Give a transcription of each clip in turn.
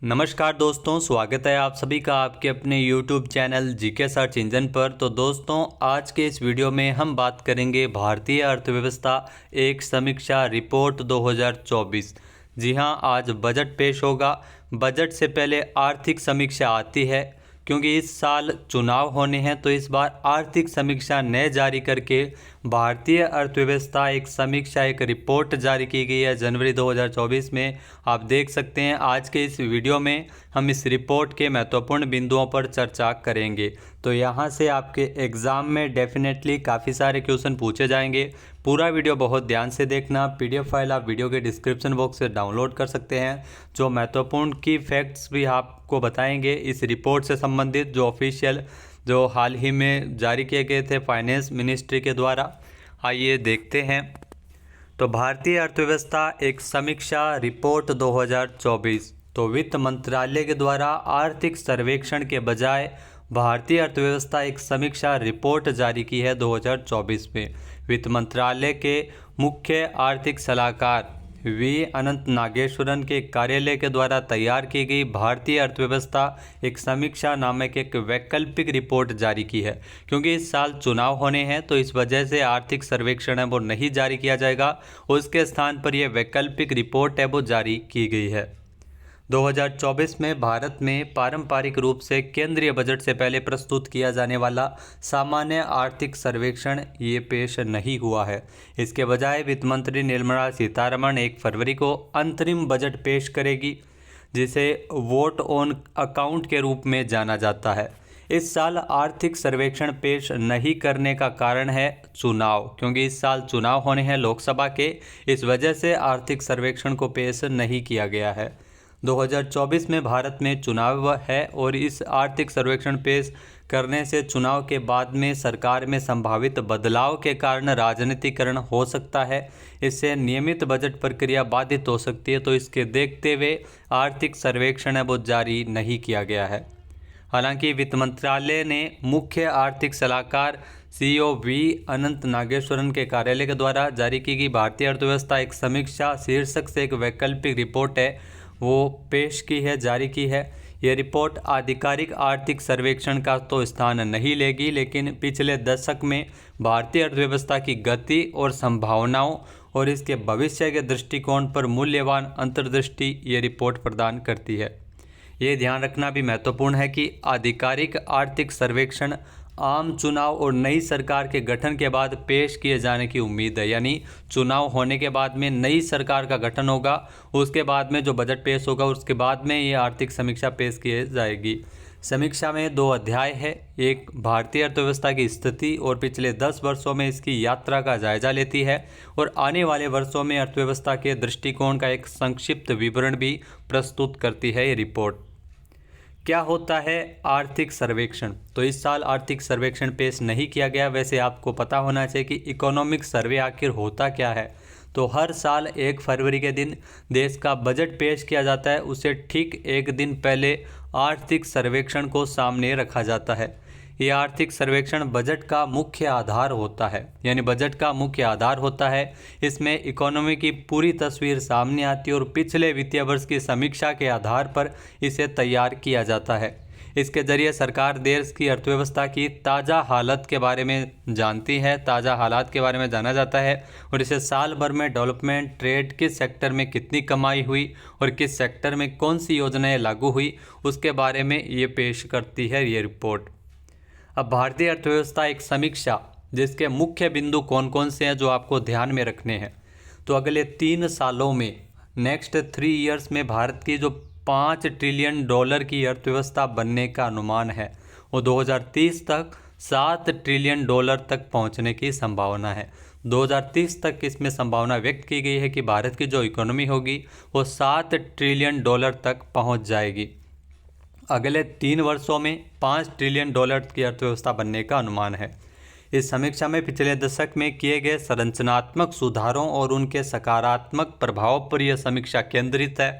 नमस्कार दोस्तों, स्वागत है आप सभी का आपके अपने YouTube channel GK search engine पर। तो दोस्तों, आज के इस वीडियो में हम बात करेंगे भारतीय अर्थव्यवस्था एक समीक्षा रिपोर्ट 2024। जी हां, आज बजट पेश होगा। बजट से पहले आर्थिक समीक्षा आती है, क्योंकि इस साल चुनाव होने हैं। तो इस बार आर्थिक समीक्षा नए जारी करके भारतीय अर्थव्यवस्था एक समीक्षा एक रिपोर्ट जारी की गई है जनवरी 2024 में। आप देख सकते हैं आज के इस वीडियो में हम इस रिपोर्ट के महत्वपूर्ण बिंदुओं पर चर्चा करेंगे। तो यहाँ से आपके एग्ज़ाम में डेफिनेटली काफ़ी सारे क्वेश्चन पूछे जाएंगे। पूरा वीडियो बहुत ध्यान से देखना। पीडीएफ फाइल आप वीडियो के डिस्क्रिप्शन बॉक्स से डाउनलोड कर सकते हैं, जो महत्वपूर्ण की फैक्ट्स भी आपको बताएंगे इस रिपोर्ट से संबंधित, जो ऑफिशियल जो हाल ही में जारी किए गए थे फाइनेंस मिनिस्ट्री के द्वारा। आइए देखते हैं। तो भारतीय अर्थव्यवस्था एक समीक्षा रिपोर्ट 2024। तो वित्त मंत्रालय के द्वारा आर्थिक सर्वेक्षण के बजाय भारतीय अर्थव्यवस्था एक समीक्षा रिपोर्ट जारी की है 2024 में। वित्त मंत्रालय के मुख्य आर्थिक सलाहकार वी अनंत नागेश्वरन के कार्यालय के द्वारा तैयार की गई भारतीय अर्थव्यवस्था एक समीक्षा नामक एक वैकल्पिक रिपोर्ट जारी की है। क्योंकि इस साल चुनाव होने हैं, तो इस वजह से आर्थिक सर्वेक्षण है वो नहीं जारी किया जाएगा। उसके स्थान पर यह वैकल्पिक रिपोर्ट है वो जारी की गई है। 2024 में भारत में पारंपरिक रूप से केंद्रीय बजट से पहले प्रस्तुत किया जाने वाला सामान्य आर्थिक सर्वेक्षण ये पेश नहीं हुआ है। इसके बजाय वित्त मंत्री निर्मला सीतारमण 1 फरवरी को अंतरिम बजट पेश करेगी, जिसे वोट ऑन अकाउंट के रूप में जाना जाता है। इस साल आर्थिक सर्वेक्षण पेश नहीं करने का कारण है चुनाव, क्योंकि इस साल चुनाव होने हैं लोकसभा के। इस वजह से आर्थिक सर्वेक्षण को पेश नहीं किया गया है। 2024 में भारत में चुनाव है और इस आर्थिक सर्वेक्षण पेश करने से चुनाव के बाद में सरकार में संभावित बदलाव के कारण राजनीतिकरण हो सकता है। इससे नियमित बजट प्रक्रिया बाधित हो सकती है। तो इसके देखते हुए आर्थिक सर्वेक्षण है वो जारी नहीं किया गया है। हालांकि वित्त मंत्रालय ने मुख्य आर्थिक सलाहकार सीईओ वी अनंत नागेश्वरन के कार्यालय के द्वारा जारी की गई भारतीय अर्थव्यवस्था एक समीक्षा शीर्षक से एक वैकल्पिक रिपोर्ट है वो पेश की है, जारी की है। ये रिपोर्ट आधिकारिक आर्थिक सर्वेक्षण का तो स्थान नहीं लेगी, लेकिन पिछले दशक में भारतीय अर्थव्यवस्था की गति और संभावनाओं और इसके भविष्य के दृष्टिकोण पर मूल्यवान अंतर्दृष्टि ये रिपोर्ट प्रदान करती है। ये ध्यान रखना भी महत्वपूर्ण है कि आधिकारिक आर्थिक सर्वेक्षण आम चुनाव और नई सरकार के गठन के बाद पेश किए जाने की उम्मीद है। यानी चुनाव होने के बाद में नई सरकार का गठन होगा, उसके बाद में जो बजट पेश होगा उसके बाद में ये आर्थिक समीक्षा पेश की जाएगी। समीक्षा में 2 अध्याय है। एक भारतीय अर्थव्यवस्था की स्थिति और पिछले 10 वर्षों में इसकी यात्रा का जायजा लेती है, और आने वाले वर्षों में अर्थव्यवस्था के दृष्टिकोण का एक संक्षिप्त विवरण भी प्रस्तुत करती है ये रिपोर्ट। क्या होता है आर्थिक सर्वेक्षण? तो इस साल आर्थिक सर्वेक्षण पेश नहीं किया गया। वैसे आपको पता होना चाहिए कि इकोनॉमिक सर्वे आखिर होता क्या है। तो हर साल 1 फरवरी के दिन देश का बजट पेश किया जाता है। उसे ठीक एक दिन पहले आर्थिक सर्वेक्षण को सामने रखा जाता है। ये आर्थिक सर्वेक्षण बजट का मुख्य आधार होता है, यानी बजट का मुख्य आधार होता है। इसमें इकोनॉमी की पूरी तस्वीर सामने आती है और पिछले वित्तीय वर्ष की समीक्षा के आधार पर इसे तैयार किया जाता है। इसके जरिए सरकार देश की अर्थव्यवस्था की ताज़ा हालत के बारे में जानती है, ताज़ा हालात के बारे में जाना जाता है, और इसे साल भर में डेवलपमेंट, ट्रेड, किस सेक्टर में कितनी कमाई हुई और किस सेक्टर में कौन सी योजनाएं लागू हुई, उसके बारे में ये पेश करती है ये रिपोर्ट। अब भारतीय अर्थव्यवस्था एक समीक्षा, जिसके मुख्य बिंदु कौन कौन से हैं जो आपको ध्यान में रखने हैं। तो अगले 3 सालों में, नेक्स्ट 3 ईयर्स में भारत की जो $5 ट्रिलियन की अर्थव्यवस्था बनने का अनुमान है, वो 2030 तक $7 ट्रिलियन तक पहुंचने की संभावना है। 2030 तक इसमें संभावना व्यक्त की गई है कि भारत की जो इकोनॉमी होगी वो $7 ट्रिलियन तक पहुंच जाएगी। अगले 3 वर्षों में $5 ट्रिलियन की अर्थव्यवस्था बनने का अनुमान है। इस समीक्षा में पिछले दशक में किए गए संरचनात्मक सुधारों और उनके सकारात्मक प्रभाव पर यह समीक्षा केंद्रित है।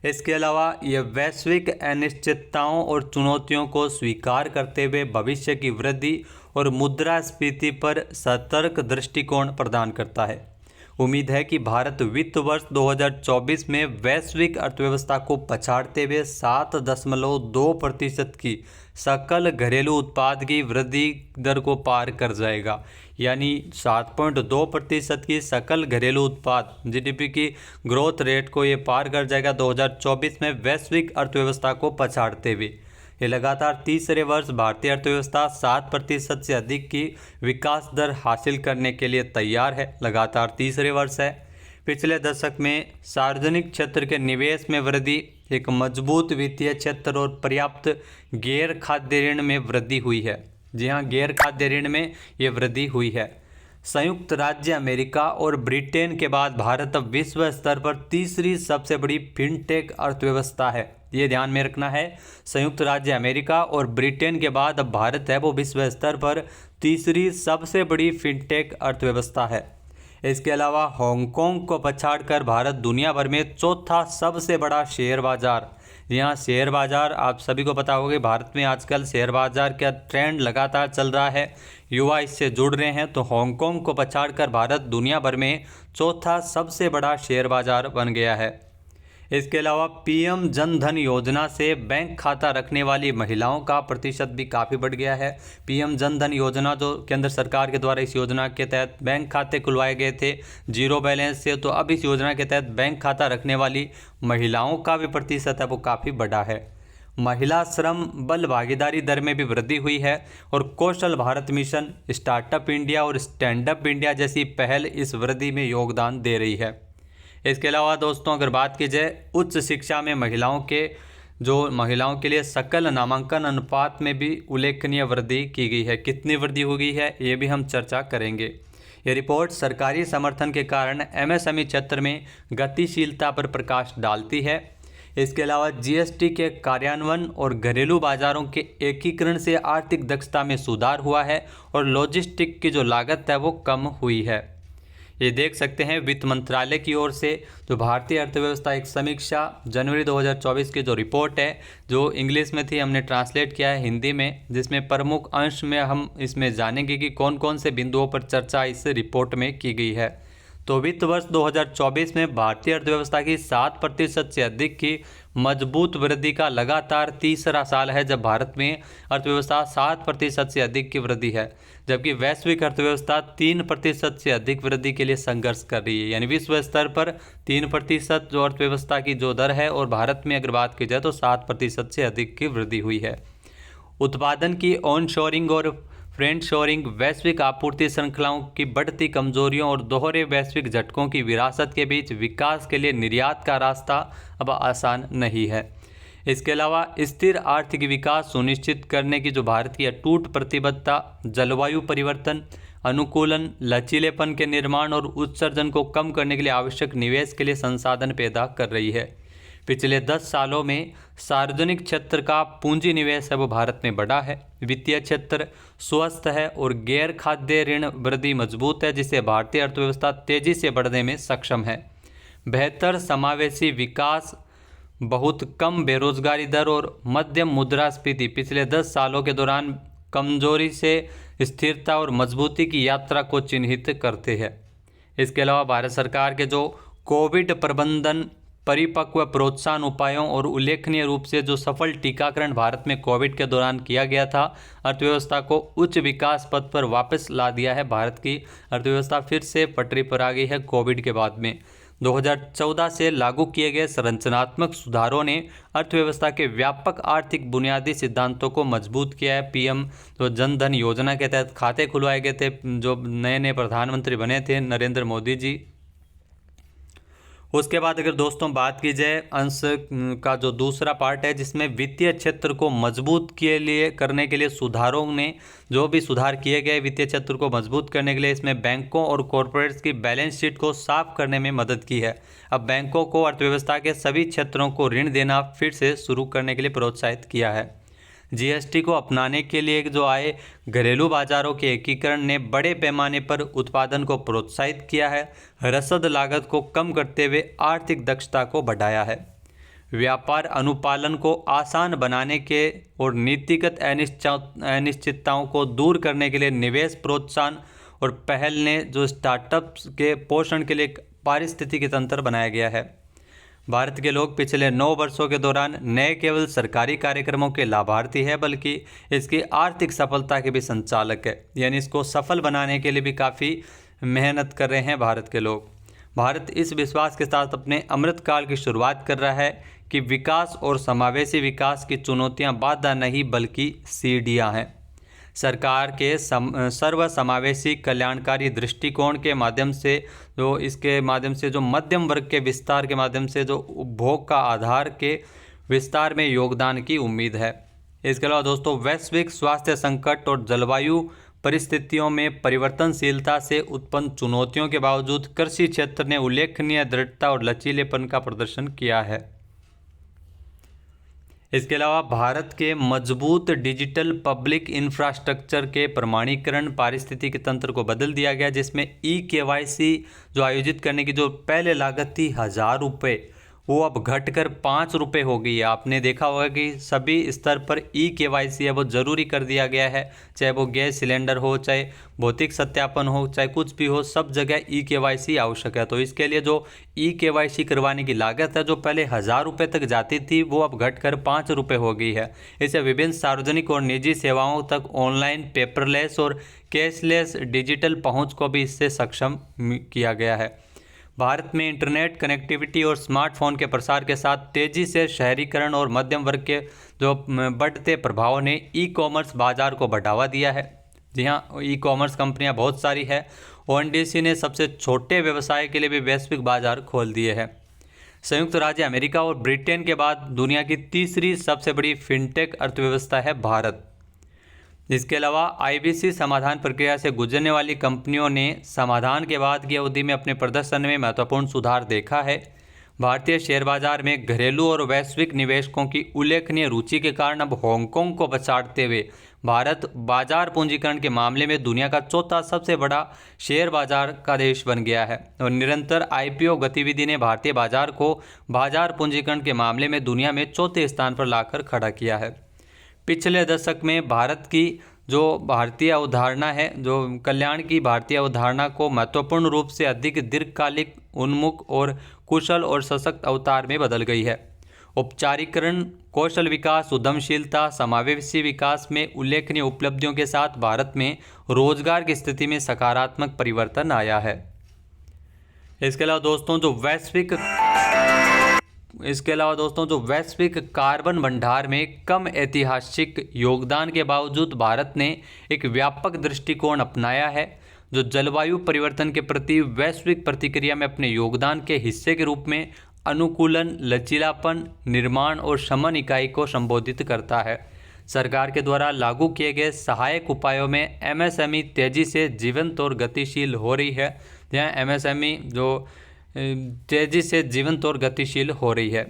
इसके अलावा यह वैश्विक अनिश्चितताओं और चुनौतियों को स्वीकार करते हुए भविष्य की वृद्धि और मुद्रास्फीति पर सतर्क दृष्टिकोण प्रदान करता है। उम्मीद है कि भारत वित्त वर्ष 2024 में वैश्विक अर्थव्यवस्था को पछाड़ते हुए 7.2% की सकल घरेलू उत्पाद की वृद्धि दर को पार कर जाएगा। यानी 7.2% की सकल घरेलू उत्पाद जीडीपी की ग्रोथ रेट को ये पार कर जाएगा 2024 में वैश्विक अर्थव्यवस्था को पछाड़ते हुए। ये लगातार तीसरे वर्ष भारतीय अर्थव्यवस्था 7% से अधिक की विकास दर हासिल करने के लिए तैयार है। लगातार तीसरे वर्ष है। पिछले दशक में सार्वजनिक क्षेत्र के निवेश में वृद्धि, एक मजबूत वित्तीय क्षेत्र और पर्याप्त गैर खाद्य ऋण में वृद्धि हुई है। जी हाँ, गैर खाद्य ऋण में ये वृद्धि हुई है। संयुक्त राज्य अमेरिका और ब्रिटेन के बाद भारत अब विश्व स्तर पर तीसरी सबसे बड़ी फिनटेक अर्थव्यवस्था है। ये ध्यान में रखना है, संयुक्त राज्य अमेरिका और ब्रिटेन के बाद अब भारत है वो विश्व स्तर पर तीसरी सबसे बड़ी फिनटेक अर्थव्यवस्था है। इसके अलावा हांगकांग को पछाड़कर भारत दुनिया भर में चौथा सबसे बड़ा शेयर बाजार। यहाँ शेयर बाजार आप सभी को पता होगा, भारत में आजकल शेयर बाजार का ट्रेंड लगातार चल रहा है, युवा इससे जुड़ रहे हैं। तो हांगकांग को पछाड़कर भारत दुनिया भर में चौथा सबसे बड़ा शेयर बाजार बन गया है। इसके अलावा पीएम जन धन योजना से बैंक खाता रखने वाली महिलाओं का प्रतिशत भी काफ़ी बढ़ गया है। पीएम जन धन योजना जो केंद्र सरकार के द्वारा इस योजना के तहत बैंक खाते खुलवाए गए थे जीरो बैलेंस से, तो अब इस योजना के तहत बैंक खाता रखने वाली महिलाओं का भी प्रतिशत है वो काफ़ी बढ़ा है। महिला श्रम बल भागीदारी दर में भी वृद्धि हुई है और कौशल भारत मिशन, स्टार्टअप इंडिया और स्टैंडअप इंडिया जैसी पहल इस वृद्धि में योगदान दे रही है। इसके अलावा दोस्तों अगर बात की जाए उच्च शिक्षा में महिलाओं के लिए सकल नामांकन अनुपात में भी उल्लेखनीय वृद्धि की गई है। कितनी वृद्धि हो गई है ये भी हम चर्चा करेंगे। ये रिपोर्ट सरकारी समर्थन के कारण एमएसएमई क्षेत्र में गतिशीलता पर प्रकाश डालती है। इसके अलावा जीएसटी के कार्यान्वयन और घरेलू बाजारों के एकीकरण से आर्थिक दक्षता में सुधार हुआ है और लॉजिस्टिक की जो लागत है वो कम हुई है। ये देख सकते हैं वित्त मंत्रालय की ओर से जो भारतीय अर्थव्यवस्था एक समीक्षा जनवरी 2024 की जो रिपोर्ट है, जो इंग्लिश में थी, हमने ट्रांसलेट किया है हिंदी में, जिसमें प्रमुख अंश में हम इसमें जानेंगे कि कौन कौन से बिंदुओं पर चर्चा इस रिपोर्ट में की गई है। तो वित्त वर्ष 2024 में भारतीय अर्थव्यवस्था की 7% से अधिक की मजबूत वृद्धि का लगातार तीसरा साल है जब भारत में अर्थव्यवस्था 7% से अधिक की वृद्धि है, जबकि वैश्विक अर्थव्यवस्था 3% से अधिक वृद्धि के लिए संघर्ष कर रही है। यानी विश्व स्तर पर 3% जो अर्थव्यवस्था की जो दर है और भारत में अगर बात की जाए तो 7% से अधिक की वृद्धि हुई है। उत्पादन की ऑन शोरिंग और फ्रेंड शोरिंग, वैश्विक आपूर्ति श्रृंखलाओं की बढ़ती कमजोरियों और दोहरे वैश्विक झटकों की विरासत के बीच विकास के लिए निर्यात का रास्ता अब आसान नहीं है। इसके अलावा स्थिर आर्थिक विकास सुनिश्चित करने की जो भारत की अटूट प्रतिबद्धता जलवायु परिवर्तन अनुकूलन, लचीलेपन के निर्माण और उत्सर्जन को कम करने के लिए आवश्यक निवेश के लिए संसाधन पैदा कर रही है। पिछले 10 सालों में सार्वजनिक क्षेत्र का पूंजी निवेश है वो भारत में बढ़ा है। वित्तीय क्षेत्र स्वस्थ है और गैर खाद्य ऋण वृद्धि मजबूत है, जिससे भारतीय अर्थव्यवस्था तेजी से बढ़ने में सक्षम है। बेहतर समावेशी विकास, बहुत कम बेरोजगारी दर और मध्यम मुद्रास्फीति पिछले 10 सालों के दौरान कमजोरी से स्थिरता और मजबूती की यात्रा को चिन्हित करते हैं। इसके अलावा भारत सरकार के जो कोविड प्रबंधन, परिपक्व प्रोत्साहन उपायों और उल्लेखनीय रूप से जो सफल टीकाकरण भारत में कोविड के दौरान किया गया था, अर्थव्यवस्था को उच्च विकास पथ पर वापस ला दिया है। भारत की अर्थव्यवस्था फिर से पटरी पर आ गई है कोविड के बाद में। 2014 से लागू किए गए संरचनात्मक सुधारों ने अर्थव्यवस्था के व्यापक आर्थिक बुनियादी सिद्धांतों को मजबूत किया है। पीएम जो जन धन योजना के तहत खाते खुलवाए गए थे, जो नए प्रधानमंत्री बने थे नरेंद्र मोदी जी। उसके बाद अगर दोस्तों बात की जाए अंश का जो दूसरा पार्ट है, जिसमें वित्तीय क्षेत्र को मजबूत करने के लिए सुधारों ने जो भी सुधार किए गए वित्तीय क्षेत्र को मजबूत करने के लिए, इसमें बैंकों और कॉरपोरेट्स की बैलेंस शीट को साफ करने में मदद की है। अब बैंकों को अर्थव्यवस्था के सभी क्षेत्रों को ऋण देना फिर से शुरू करने के लिए प्रोत्साहित किया है। जीएसटी को अपनाने के लिए जो आए घरेलू बाजारों के एकीकरण ने बड़े पैमाने पर उत्पादन को प्रोत्साहित किया है। रसद लागत को कम करते हुए आर्थिक दक्षता को बढ़ाया है। व्यापार अनुपालन को आसान बनाने के और नीतिगत अनिश्चितताओं को दूर करने के लिए निवेश प्रोत्साहन और पहल ने जो स्टार्टअप्स के पोषण के लिए एक पारिस्थितिकी तंत्र बनाया गया है। भारत के लोग पिछले 9 वर्षों के दौरान न केवल सरकारी कार्यक्रमों के लाभार्थी है बल्कि इसकी आर्थिक सफलता के भी संचालक है, यानी इसको सफल बनाने के लिए भी काफ़ी मेहनत कर रहे हैं भारत के लोग। भारत इस विश्वास के साथ अपने अमृतकाल की शुरुआत कर रहा है कि विकास और समावेशी विकास की चुनौतियां बाधा नहीं बल्कि सीढ़ियां हैं। सरकार के सर्व समावेशी कल्याणकारी दृष्टिकोण के माध्यम से जो मध्यम वर्ग के विस्तार के माध्यम से जो उपभोग का आधार के विस्तार में योगदान की उम्मीद है। इसके अलावा दोस्तों, वैश्विक स्वास्थ्य संकट और जलवायु परिस्थितियों में परिवर्तनशीलता से उत्पन्न चुनौतियों के बावजूद कृषि क्षेत्र ने उल्लेखनीय दृढ़ता और लचीलेपन का प्रदर्शन किया है। इसके अलावा भारत के मजबूत डिजिटल पब्लिक इंफ्रास्ट्रक्चर के प्रमाणीकरण पारिस्थितिकी तंत्र को बदल दिया गया, जिसमें KYC जो आयोजित करने की जो पहले लागत थी 1000 रुपये, वो अब घटकर 5 रुपये हो गई है। आपने देखा होगा कि सभी स्तर पर KYC है वो ज़रूरी कर दिया गया है, चाहे वो गैस सिलेंडर हो, चाहे भौतिक सत्यापन हो, चाहे कुछ भी हो, सब जगह KYC आवश्यक है। तो इसके लिए जो KYC करवाने की लागत है जो पहले 1000 रुपये तक जाती थी वो अब घटकर 5 रुपये हो गई है। इसे विभिन्न सार्वजनिक और निजी सेवाओं तक ऑनलाइन, पेपरलेस और कैशलेस डिजिटल पहुँच को भी इससे सक्षम किया गया है। भारत में इंटरनेट कनेक्टिविटी और स्मार्टफोन के प्रसार के साथ तेज़ी से शहरीकरण और मध्यम वर्ग के जो बढ़ते प्रभाव ने ई-कॉमर्स बाज़ार को बढ़ावा दिया है। जी हाँ, ई-कॉमर्स कंपनियां बहुत सारी है। ONDC ने सबसे छोटे व्यवसाय के लिए भी वैश्विक बाज़ार खोल दिए हैं। संयुक्त राज्य अमेरिका और ब्रिटेन के बाद दुनिया की तीसरी सबसे बड़ी फिनटेक अर्थव्यवस्था है भारत। इसके अलावा IBC समाधान प्रक्रिया से गुजरने वाली कंपनियों ने समाधान के बाद की अवधि में अपने प्रदर्शन में महत्वपूर्ण सुधार देखा है। भारतीय शेयर बाजार में घरेलू और वैश्विक निवेशकों की उल्लेखनीय रुचि के कारण अब हांगकांग को पछाड़ते हुए भारत बाजार पूंजीकरण के मामले में दुनिया का चौथा सबसे बड़ा शेयर बाजार का देश बन गया है। और निरंतर IPO गतिविधि ने भारतीय बाजार को बाजार पूंजीकरण के मामले में दुनिया में चौथे स्थान पर लाकर खड़ा किया है। पिछले दशक में भारत की जो भारतीय अवधारणा है, जो कल्याण की भारतीय अवधारणा को महत्वपूर्ण रूप से अधिक दीर्घकालिक, उन्मुख और कुशल और सशक्त अवतार में बदल गई है। औपचारिकरण, कौशल विकास, उद्यमशीलता, समावेशी विकास में उल्लेखनीय उपलब्धियों के साथ भारत में रोजगार की स्थिति में सकारात्मक परिवर्तन आया है। इसके अलावा दोस्तों, जो वैश्विक कार्बन भंडार में कम ऐतिहासिक योगदान के बावजूद भारत ने एक व्यापक दृष्टिकोण अपनाया है, जो जलवायु परिवर्तन के प्रति वैश्विक प्रतिक्रिया में अपने योगदान के हिस्से के रूप में अनुकूलन, लचीलापन, निर्माण और शमन इकाई को संबोधित करता है। सरकार के द्वारा लागू किए गए सहायक उपायों में MSME तेजी से जीवंत और गतिशील हो रही है। यह MSME जो तेजी से जीवंत और गतिशील हो रही है।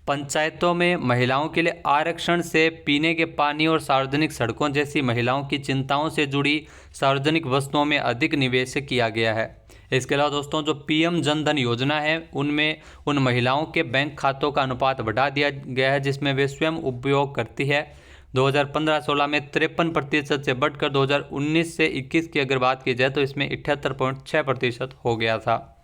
पंचायतों में महिलाओं के लिए आरक्षण से पीने के पानी और सार्वजनिक सड़कों जैसी महिलाओं की चिंताओं से जुड़ी सार्वजनिक वस्तुओं में अधिक निवेश किया गया है। इसके अलावा दोस्तों, जो PM जन धन योजना है उनमें उन महिलाओं के बैंक खातों का अनुपात बढ़ा दिया गया है जिसमें वे स्वयं उपयोग करती है। 2015-16 में 53% से बढ़कर 2019 से 21 की अगर बात की जाए तो इसमें 78.6% हो गया था।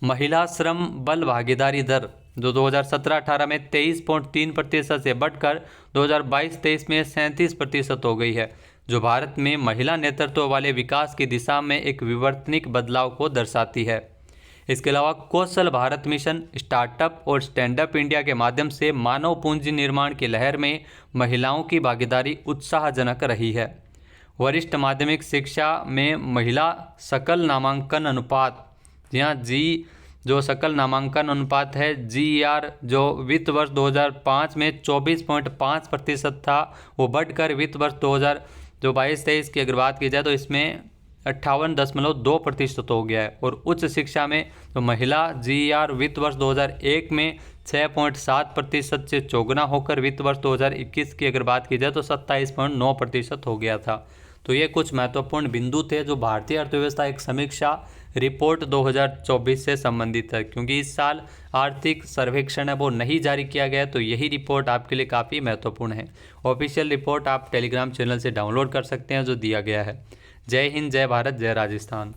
महिला श्रम बल भागीदारी दर जो 2017-18 में 23.3% से बढ़कर 2022-23 में 37% हो गई है, जो भारत में महिला नेतृत्व वाले विकास की दिशा में एक विवर्तनिक बदलाव को दर्शाती है। इसके अलावा कौशल भारत मिशन, स्टार्टअप और स्टैंडअप इंडिया के माध्यम से मानव पूंजी निर्माण की लहर में महिलाओं की भागीदारी उत्साहजनक रही है। वरिष्ठ माध्यमिक शिक्षा में महिला सकल नामांकन अनुपात, जी हाँ जो सकल नामांकन अनुपात है GER, जो वित्त वर्ष 2005 में 24.5% था, वो बढ़कर वित्त वर्ष 2022-23 की अगर बात की जाए तो इसमें 58.2% हो गया है। और उच्च शिक्षा में तो महिला GER वित्त वर्ष 2001 में 6.7% से चौगुना होकर वित्त वर्ष 2021 की अगर बात की जाए तो 27.9% हो गया था। तो ये कुछ महत्वपूर्ण बिंदु थे जो भारतीय अर्थव्यवस्था एक समीक्षा रिपोर्ट 2024 से संबंधित है। क्योंकि इस साल आर्थिक सर्वेक्षण है वो नहीं जारी किया गया, तो यही रिपोर्ट आपके लिए काफ़ी महत्वपूर्ण है। ऑफिशियल रिपोर्ट आप टेलीग्राम चैनल से डाउनलोड कर सकते हैं जो दिया गया है। जय हिंद, जय भारत, जय राजस्थान।